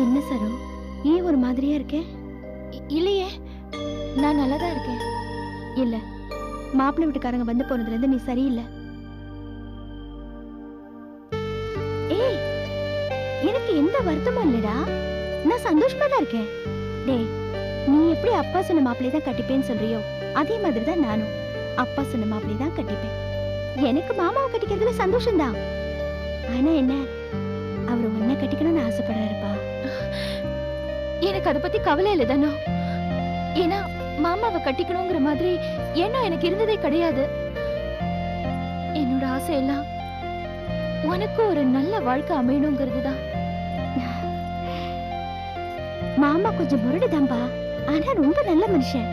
என்ன சரோ, ஏன் ஒரு மாதிரியா இருக்கேன்? இல்லையே, நான் நல்லாதான் இருக்கேன். இல்ல, மாப்பிள்ளை வீட்டுக்காரங்க வந்து போனதுல இருந்து நீ சரியில்லை. ஏய், எனக்கு எந்த வருத்தமும் இல்லடா, நான் சந்தோஷமா தான் இருக்கேன். டேய், நீ எப்படி அப்பா சொன்ன மாப்பிள்ளை தான் கட்டிப்பேன்னு சொல்றியோ அதே மாதிரி தான் நானும் அப்பா சொன்ன மாப்பிள்ளை தான் கட்டிப்பேன். எனக்கு மாமாவை கட்டிக்கிறதுல சந்தோஷம்தான். ஆனா என்ன, அவர் உன்னை கட்டிக்கணும்னு ஆசைப்படுறாருப்பா. எனக்கு அதை பத்தி கவலை இல்லை தானோ. ஏன்னா மாமாவை கட்டிக்கணுங்கிற மாதிரி எண்ணம் எனக்கு இருந்ததே கிடையாது. என்னோட ஆசை எல்லாம் உனக்கு ஒரு நல்ல வாழ்க்கை அமையணுங்கிறது தான். மாமா கொஞ்சம் முரடுதான்பா, ஆனா ரொம்ப நல்ல மனுஷன்.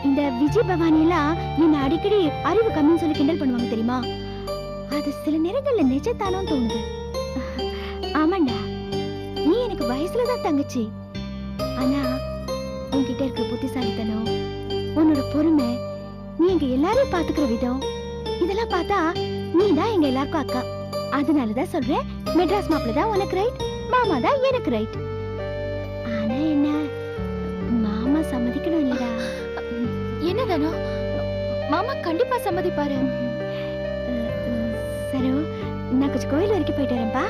இந்த விஜய் பவானி எல்லாம் என்ன அடிக்கடி அறிவு கம்மின்னு சொல்லி கிண்டல் பண்ணுவாங்க தெரியுமா? அது சில நேரங்கள்ல நிஜத்தானோ தோணுது. ஆமாண்டா, நீ எனக்கு வயசுலதான் தங்கச்சி. ஆனா உன்கிட்ட இருக்கிற புத்திசாலித்தனம், உன்னோட பொறுமை, நீ எங்க எல்லாரையும் பாத்துக்கிற விதம், இதெல்லாம் பார்த்தா நீ தான் எங்க எல்லாருக்கும் அக்கா. அதனாலதான் சொல்றேன், மெட்ராஸ் மாப்பிள்ள தான் உனக்கு ரைட், மாமா தான் எனக்கு ரைட். ஆனா என்ன, மாமா சம்மதிக்கணும் இல்லடா. என்னதானோ, மாமா கண்டிப்பா சம்மதிப்பாரு. சரோ, நான் கொஞ்சம் கோயில் வரைக்கும் போயிட்டு வரேன்பா.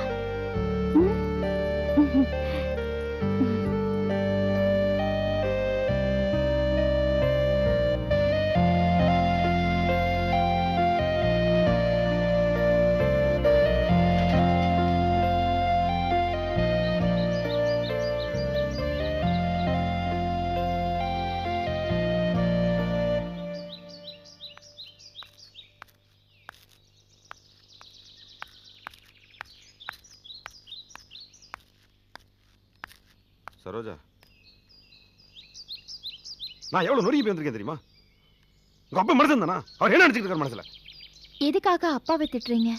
சரோஜா, நான் எவ்வளவு நொறுங்கி போய் வந்திருக்கேன் தெரியுமா? உங்க அப்பா மனுஷன் தானா? அவர் என்ன நினைச்சிட்டு இருக்காரு மனசுல? எதுக்காக அப்பாவை திட்டுறீங்க?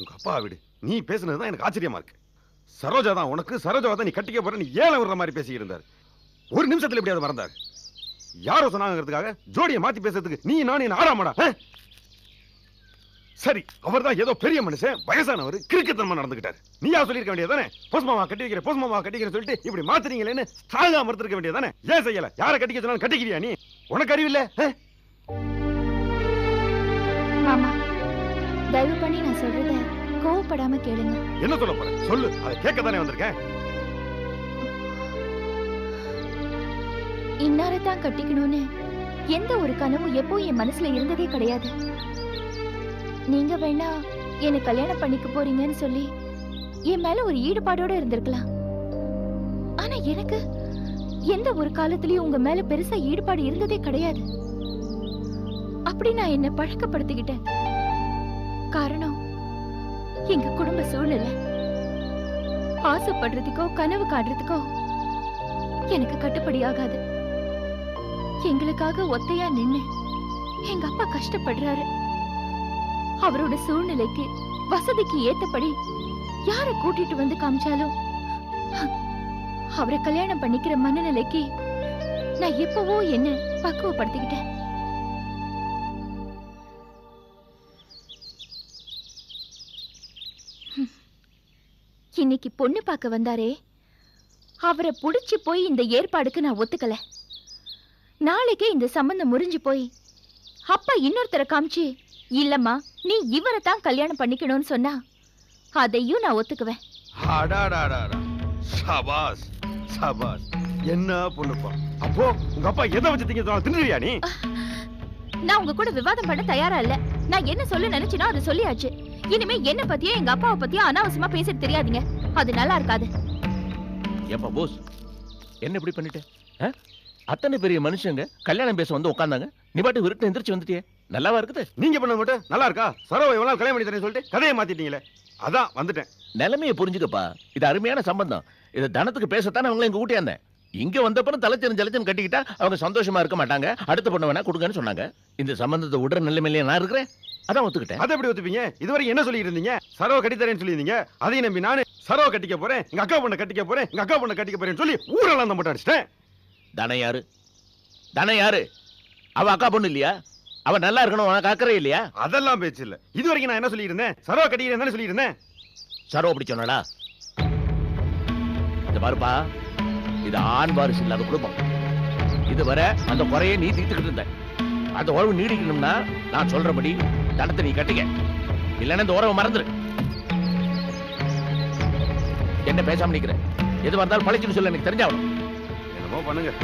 உங்க அப்பா விடு, நீ பேசுனதுதான் எனக்கு ஆச்சரியமா இருக்கு. சரோஜா தான் உனக்கு, சரோஜாவை தான் நீ கட்டிக்க போற, நீ ஏழை விடுற மாதிரி பேசிக்கிட்டு இருந்தாரு. ஒரு நிமிஷத்துல எப்படி அதை மறந்தாரு? யாரோ சொன்னாங்கிறதுக்காக ஜோடியை மாத்தி பேசுறதுக்கு நீ நான் என்ன ஆறாமடா? சரி, அவர் தான் ஏதோ பெரிய மனுஷன், வயசானவர், கிறுக்குத்தனமா நடந்துக்கிட்டாரு. நீயா சொல்லிருக்க வேண்டியதானே, போஸ்மாமா கட்டி வைக்கிற, போஸ்மாமா கட்டிக்கிற சொல்லிட்டு இப்படி மாத்துறீங்களேன்னு ஸ்ட்ராங்கா மறுத்திருக்க வேண்டியதானே? ஏன் செய்யல? யாரை கட்டிக்க சொன்னாலும் கட்டிக்கிறியா நீ? உனக்கு அறிவில்ல? மாமா, தயவு பண்ணி நான் சொல்றத கோவப்படாம கேளுங்க. என்ன சொல்ல போற? சொல்லு, அதை கேட்க தானே வந்திருக்கேன். இன்னாரத்தான் கட்டிக்கணும்னு எந்த ஒரு கனவும் எப்போ என் மனசுல இருந்ததே கிடையாது. நீங்க வேணா என்ன கல்யாணம் பண்ணிக்க போறீங்கன்னு சொல்லி என் மேல ஒரு ஈடுபாடோட இருந்திருக்கலாம். ஆனா எனக்கு எந்த ஒரு காலத்திலயும் உங்க மேல பெருசா ஈடுபாடு இருந்ததே கிடையாது. அப்படி நான் என்ன பழக்கப்படுத்திக்கிட்டேன். காரணம் எங்க குடும்ப சூழ்நிலை. ஆசைப்படுறதுக்கோ கனவு காட்டுறதுக்கோ எனக்கு கட்டுப்படி ஆகாது. எங்களுக்காக ஒத்தையா நின்னு எங்க அப்பா கஷ்டப்படுறாரு. அவரோட சூழ்நிலைக்கு வசதிக்கு ஏத்தபடி யாரை கூட்டிட்டு வந்து காமிச்சாலும் அவரை கல்யாணம் பண்ணிக்கிற மனநிலைக்கு நான் எப்பவோ என்ன பக்குவப்படுத்திக்கிட்டேன். இன்னைக்கு பொண்ணு பார்க்க வந்தாரே, அவரை புடிச்சு போய் இந்த ஏற்பாடுக்கு நான் ஒத்துக்கல. நாளைக்கே இந்த சம்பந்தம் முறிஞ்சு போய் அப்பா இன்னொருத்தரை காமிச்சு, இல்லம்மா நீ இவரை தான் கல்யாணம் பண்ணிக்கணும்னு சொன்னா அதையும் நான் ஒத்துக்குவேன். சபாஸ் சபாஸ், என்ன பொண்ணுப்பா. அப்போ உங்க அப்பா எதை வச்சு தின்னுறியா நீ? நான் உங்க கூட விவாதம் பண்ண தயாரா இல்ல. நான் என்ன சொல்ல நினைச்சேனோ அதை சொல்லியாச்சு. இனிமே என்ன பத்தியோ எங்க அப்பாவை பத்தியோ அனாவசியமா பேசிட்டு தெரியாதீங்க, அது நல்லா இருக்காது. ஏப்பா போஸ், என்ன இப்படி பண்ணிட்ட? அத்தனை பெரிய மனுஷங்க கல்யாணம் பேச வந்து உட்கார்ந்தாங்க, நீ பாட்டு விருட்டு எந்திரிச்சு வந்துட்டியே, நல்லாவா இருக்குது? நீங்க பண்ண மட்டும் நல்லா இருக்கா? சரோவை எவ்வளவு கல்யாணம் பண்ணி தரேன்னு சொல்லிட்டு கதையை மாத்திட்டீங்களே, அதான் வந்துட்டேன். நிலைமையை புரிஞ்சுக்கப்பா, இது அருமையான சம்பந்தம். இது தனத்துக்கு பேசத்தானே அவங்களை இங்க ஊட்டியாந்தேன். இங்க வந்தப்பறம் தலைச்சன் ஜலச்சன் கட்டிக்கிட்டா அவங்க சந்தோஷமா இருக்க மாட்டாங்க. அடுத்த பொண்ணு வேணா கொடுங்கன்னு சொன்னாங்க. இந்த சம்பந்தத்தை விடுற நிலைமையிலே நான் இருக்கிறேன், அதான் ஒத்துக்கிட்டேன். அதை எப்படி ஒத்துப்பீங்க? இதுவரை என்ன சொல்லி இருந்தீங்க? சரோவை கட்டி தரேன்னு சொல்லியிருந்தீங்க. அதையும் நம்பி நானு சரோவை கட்டிக்க போறேன், எங்க அக்கா பொண்ணை கட்டிக்க போறேன், எங்க அக்கா பொண்ணை கட்டிக்க போறேன்னு சொல்லி ஊரெல்லாம் தான் போட்டு அடிச்சிட்டேன். தானே யாரு? தானே யாரு? அவ அக்கா பொண்ணு இல்லையா? அவ நல்லா இருக்கணும், உனக்கு அக்கறை இல்லையா? அதெல்லாம் பேச்சு இல்ல. இதுவரைக்கும் நான் என்ன சொல்லி இருந்தேன்? சரோவை கட்டிக்கிறேன் தானே சொல்லி இருந்தேன். சரோ அப்படி சொன்னாடா? இது பாருப்பா, இது ஆண் வாரிசு இல்லாத குடும்பம். இதுவரை அந்த குறையை நீ தீர்த்துக்கிட்டு இருந்த. அந்த உறவு நீடிக்கணும்னா நான் சொல்றபடி தனத்தை நீ கட்டிக்க, இல்லைன்னா இந்த உறவை மறந்துரு. என்ன பேசாம நிக்கிற? எது வந்தாலும் பழிச்சுன்னு சொல்ல எனக்கு தெரிஞ்சாகணும். என்னமோ பண்ணுங்க.